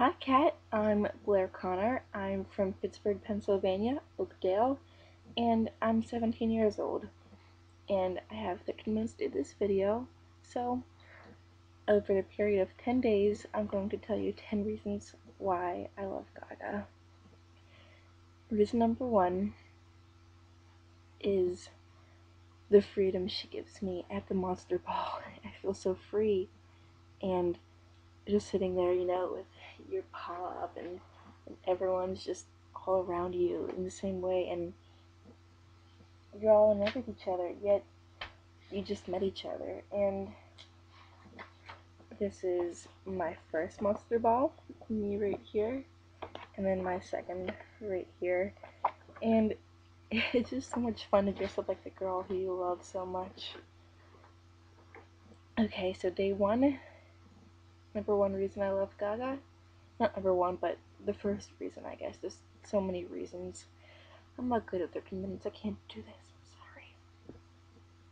Hi, Kat. I'm Blair Connor. I'm from Pittsburgh, Pennsylvania, Oakdale, and I'm 17 years old. And I have 15 minutes to do this video. So, over the period of 10 days, I'm going to tell you 10 reasons why I love Gaga. Reason number one is the freedom she gives me at the Monster Ball. I feel so free, and just sitting there, with your paw up, and everyone's just all around you in the same way, and you're all in love with each other, yet you just met each other. And this is my first Monster Ball, me right here, and then my second right here. And it's just so much fun to dress up like the girl who you love so much. Okay, so day one, number one reason I love Gaga. Not number one, but the first reason, I guess. There's so many reasons. I'm not good at 13 minutes. I can't do this. I'm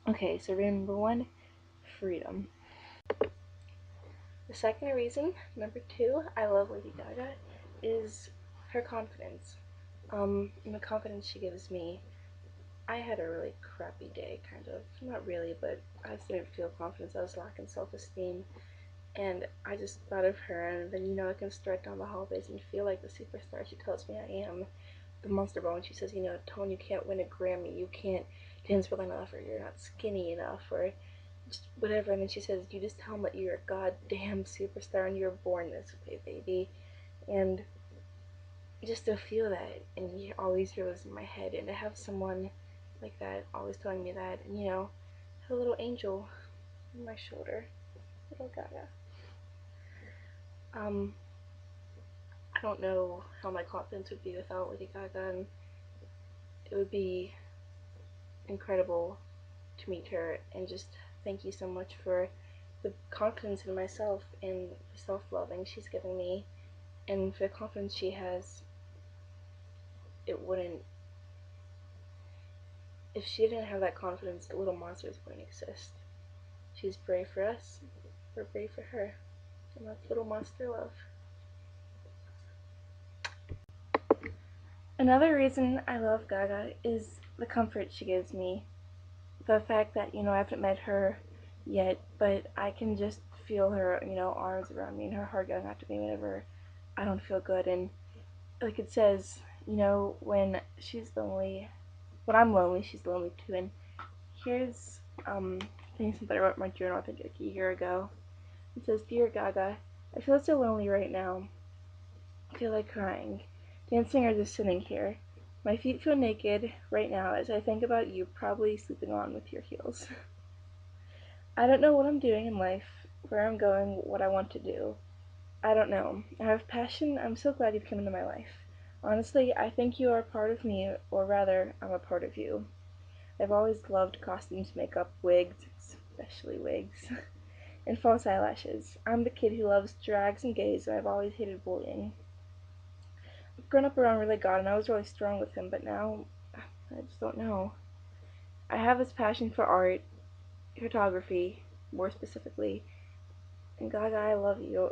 sorry. Okay, so reason number one, freedom. The second reason, number two, I love Lady Gaga, is her confidence. And the confidence she gives me. I had a really crappy day, kind of. Not really, but I just didn't feel confidence. I was lacking self-esteem. And I just thought of her, and then, I can start down the hallways and feel like the superstar she tells me I am. The Monster Ball, and she says, Tone, you can't win a Grammy, you can't dance well enough, or you're not skinny enough, or just whatever. And then she says, you just tell them that you're a goddamn superstar and you're born this way, baby. And just to feel that, and you always hear this in my head, and to have someone like that always telling me that, and have a little angel on my shoulder, little Gaga. I don't know how my confidence would be without Lady Gaga, and it would be incredible to meet her, and just thank you so much for the confidence in myself and the self-loving she's given me, and for the confidence she has. If she didn't have that confidence, the little monsters wouldn't exist. She's brave for us, we're brave for her, and that's little monster love. Another reason I love Gaga is the comfort she gives me. The fact that, I haven't met her yet, but I can just feel her, arms around me and her heart going out to me whenever I don't feel good. And like it says, when she's lonely, when I'm lonely, she's lonely too. And here's something that I wrote in my journal, I think like a year ago. It says, Dear Gaga, I feel so lonely right now. I feel like crying, dancing, or just sitting here. My feet feel naked right now as I think about you probably sleeping on with your heels. I don't know what I'm doing in life, where I'm going, what I want to do. I don't know. I have passion. I'm so glad you've come into my life. Honestly, I think you are a part of me, or rather, I'm a part of you. I've always loved costumes, makeup, wigs, especially wigs, and false eyelashes. I'm the kid who loves drags and gays, and I've always hated bullying. I've grown up around really God, and I was really strong with him, but now, I just don't know. I have this passion for art, photography, more specifically, and Gaga, I love you.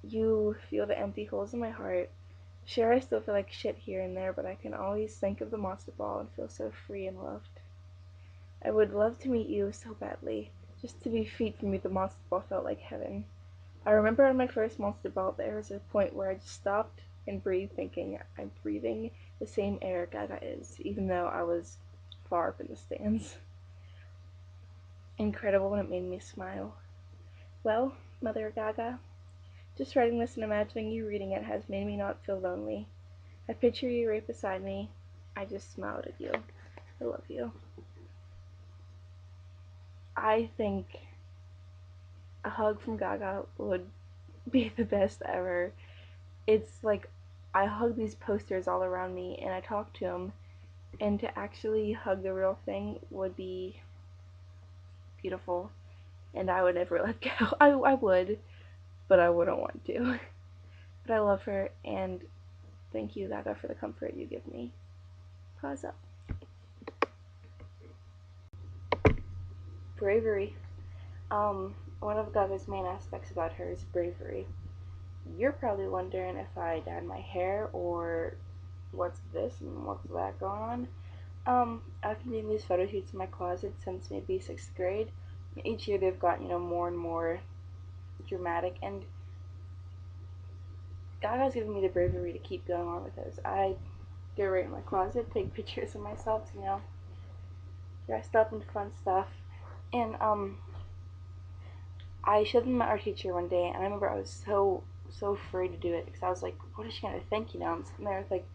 You feel the empty holes in my heart. Sure, I still feel like shit here and there, but I can always think of the Monster Ball and feel so free and loved. I would love to meet you so badly. Just to be feet from you, the Monster Ball felt like heaven. I remember on my first Monster Ball, there was a point where I just stopped and breathed, thinking I'm breathing the same air Gaga is, even though I was far up in the stands. Incredible, and it made me smile. Well, Mother Gaga, just writing this and imagining you reading it has made me not feel lonely. I picture you right beside me. I just smiled at you. I love you. I think a hug from Gaga would be the best ever. It's like I hug these posters all around me and I talk to them, and to actually hug the real thing would be beautiful, and I would never let go. I would, but I wouldn't want to. But I love her, and thank you, Gaga, for the comfort you give me. Pause up. Bravery. One of Gaga's main aspects about her is bravery. you're probably wondering if I dyed my hair or what's this and what's that going on. I've been doing these photo shoots in my closet since maybe 6th grade. Each year they've gotten, more and more dramatic, and God has given me the bravery to keep going on with this. I go right in my closet, take pictures of myself, dressed up in fun stuff. And I showed them my art teacher one day, and I remember I was so afraid to do it because I was like, what is she gonna think? I'm sitting there with like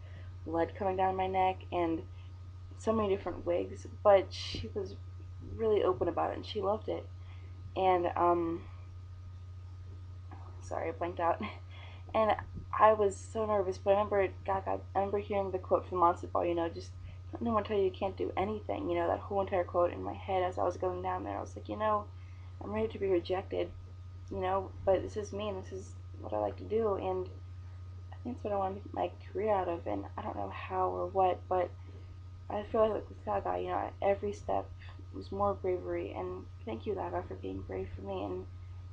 blood coming down my neck and so many different wigs, but she was really open about it and she loved it. And sorry, I blanked out. And I was so nervous, but I remember hearing the quote from Monster Ball, just let no one tell you can't do anything. That whole entire quote in my head as I was going down there. I was like, I'm ready to be rejected, but this is me and this is what I like to do, and I think that's what I want to make my career out of. And I don't know how or what, but I feel like with Gaga, every step was more bravery. And thank you, Gaga, for being brave for me. And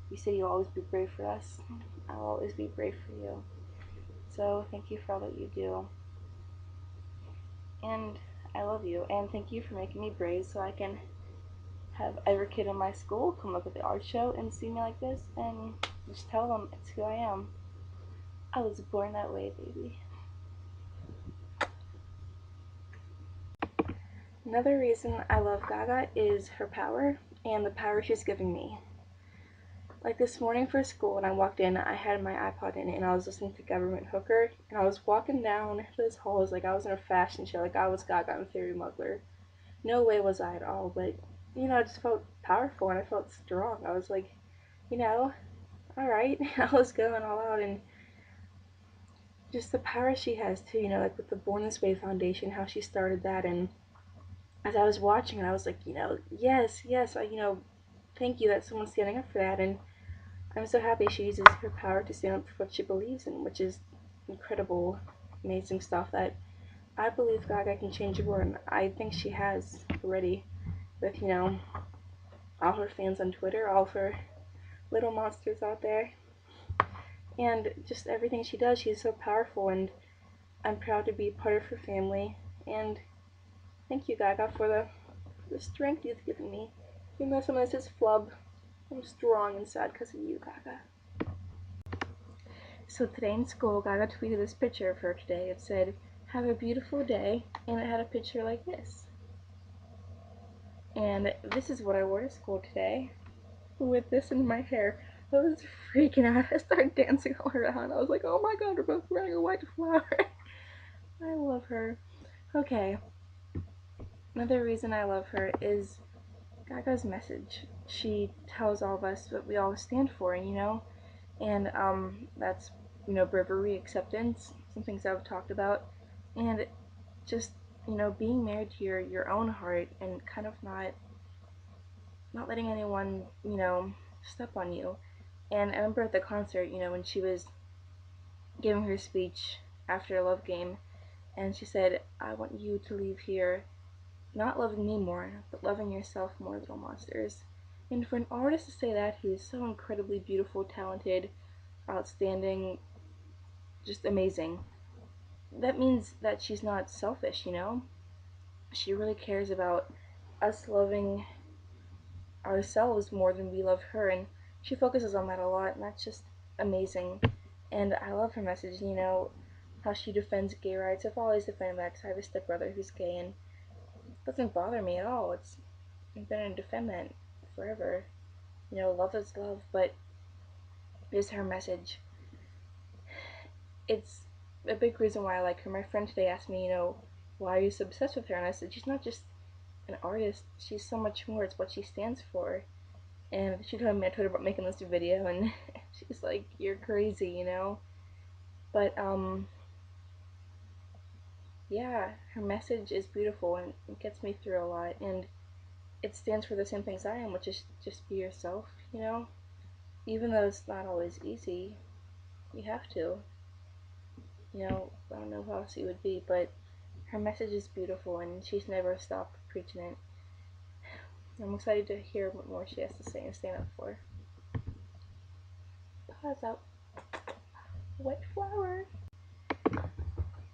you said you'll always be brave for us. I'll always be brave for you. So thank you for all that you do. And I love you. And thank you for making me brave so I can have every kid in my school come look at the art show and see me like this and just tell them it's who I am. I was born that way, baby. Another reason I love Gaga is her power and the power she's giving me. Like this morning for school, when I walked in, I had my iPod in and I was listening to Government Hooker, and I was walking down this hall like I was in a fashion show, like I was Gaga and Theory Muggler. No way was I at all, but I just felt powerful and I felt strong. I was like, alright. I was going all out, and just the power she has too, like with the Born This Way Foundation, how she started that. And as I was watching it, I was like, yes, thank you that someone's standing up for that. And I'm so happy she uses her power to stand up for what she believes in, which is incredible, amazing stuff that I believe Gaga can change the world, and I think she has already with, all her fans on Twitter, all of her little monsters out there, and just everything she does. She's so powerful, and I'm proud to be part of her family. And thank you, Gaga, for the strength you've given me. Even though some of this is flub, I'm strong inside because of you, Gaga. So today in school, Gaga tweeted this picture of her today. It said, "Have a beautiful day," and it had a picture like this. And this is what I wore to school today, with this in my hair. I was freaking out. I started dancing all around. I was like, oh my god, we're both wearing a white flower. I love her. Okay. Another reason I love her is Gaga's message. She tells all of us what we all stand for, and that's, bravery, acceptance, some things I've talked about, and just, being married to your own heart and kind of not letting anyone, step on you. And I remember at the concert, when she was giving her speech after a love game, and she said, I want you to leave here not loving me more, but loving yourself more, little monsters. And for an artist to say that, who is so incredibly beautiful, talented, outstanding, just amazing, that means that she's not selfish, She really cares about us loving ourselves more than we love her, and she focuses on that a lot, and that's just amazing. And I love her message, how she defends gay rights. I've always defended that because I have a stepbrother who's gay, and it doesn't bother me at all. I'm going to defend that forever. Love is love, but is her message. It's a big reason why I like her. My friend today asked me, why are you so obsessed with her? And I said, she's not just an artist, she's so much more. It's what she stands for. And she told me on Twitter about making this video, and she's like, you're crazy, But, yeah, her message is beautiful, and it gets me through a lot, and it stands for the same things I am, which is just be yourself, Even though it's not always easy, you have to. I don't know how else you would be, but her message is beautiful, and she's never stopped preaching it. I'm excited to hear what more she has to say and stand up for. Pause out. Wet flower.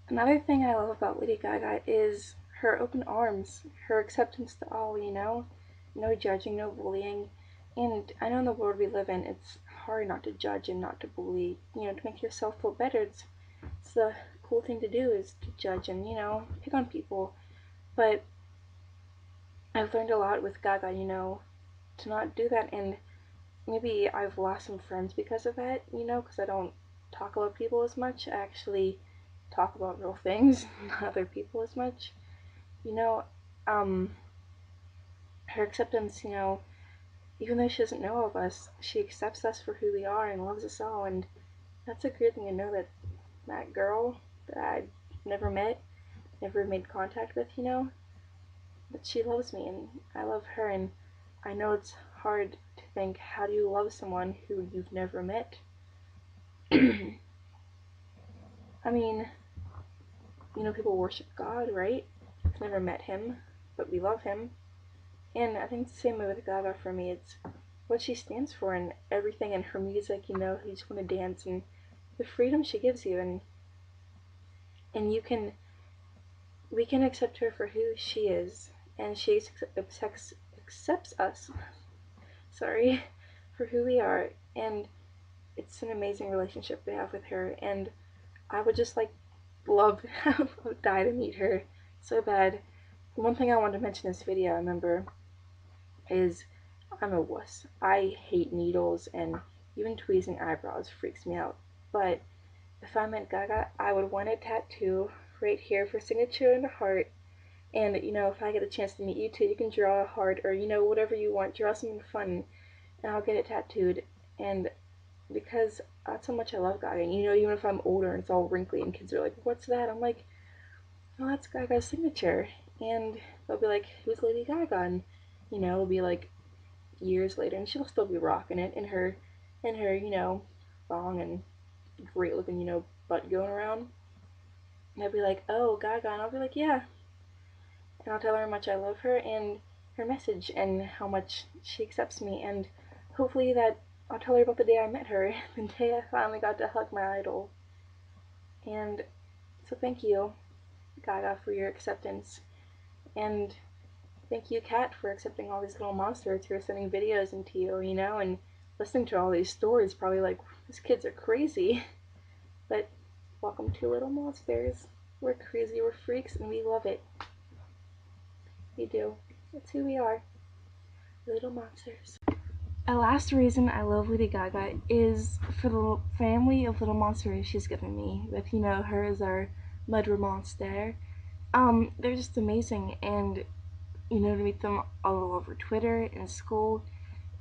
Another thing I love about Lady Gaga is her open arms, her acceptance to all, no judging, no bullying. And I know in the world we live in, it's hard not to judge and not to bully, to make yourself feel better. It's the cool thing to do is to judge and, pick on people. But I've learned a lot with Gaga, to not do that. And maybe I've lost some friends because of that, because I don't talk about people as much. I actually talk about real things, not other people as much. You know, um, her acceptance, even though she doesn't know of us, she accepts us for who we are and loves us all. And that's a great thing to know that that girl that I never met, never made contact with, but she loves me and I love her. And I know it's hard to think, how do you love someone who you've never met? I mean, people worship God, right? I've never met him, but we love him. And I think it's the same way with Gaga for me. It's what she stands for and everything in her music, you just want to dance and the freedom she gives you, and we can accept her for who she is, and she accepts us, sorry, for who we are, and it's an amazing relationship we have with her, and I would just love, die to meet her so bad. One thing I wanted to mention in this video, I remember, is I'm a wuss. I hate needles, and even tweezing eyebrows freaks me out. But if I met Gaga, I would want a tattoo right here for signature and a heart. And if I get a chance to meet you too, you can draw a heart or whatever you want, draw something fun, and I'll get it tattooed. And because that's how much I love Gaga. And even if I'm older and it's all wrinkly and kids are like, "What's that?" I'm like, "Oh, that's Gaga's signature." And they'll be like, "Who's Lady Gaga?" And it'll be like years later, and she'll still be rocking it in her, thong and great looking, butt going around. And I'll be like, "Oh, Gaga," and I'll be like, "Yeah." And I'll tell her how much I love her and her message and how much she accepts me, and hopefully that I'll tell her about the day I met her, the day I finally got to hug my idol. And so thank you, Gaga, for your acceptance, and thank you, Kat, for accepting all these little monsters who are sending videos into you, and listening to all these stories, probably like, these kids are crazy. But welcome to Little Monsters. We're crazy, we're freaks, and we love it. We do. That's who we are. Little monsters. A last reason I love Lady Gaga is for the family of little monsters she's given me, with, her as our mother monster. They're just amazing, and, to meet them all over Twitter and school,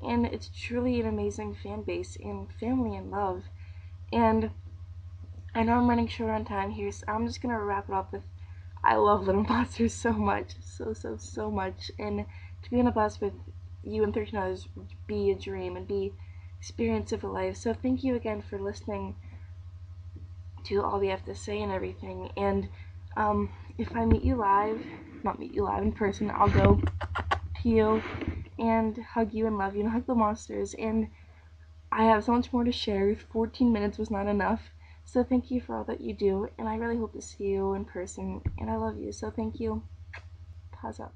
and it's truly an amazing fan base and family and love. And I know I'm running short on time here, so I'm just gonna wrap it up with, I love Little Monsters so much, so much, and to be on a bus with you and 13 others would be a dream and be experience of a life. So thank you again for listening to all we have to say and everything. And if I meet you live, not meet you live in person, I'll go to you and hug you and love you and hug the monsters. And I have so much more to share. 14 minutes was not enough. So thank you for all that you do, and I really hope to see you in person, and I love you, so thank you. Pause up.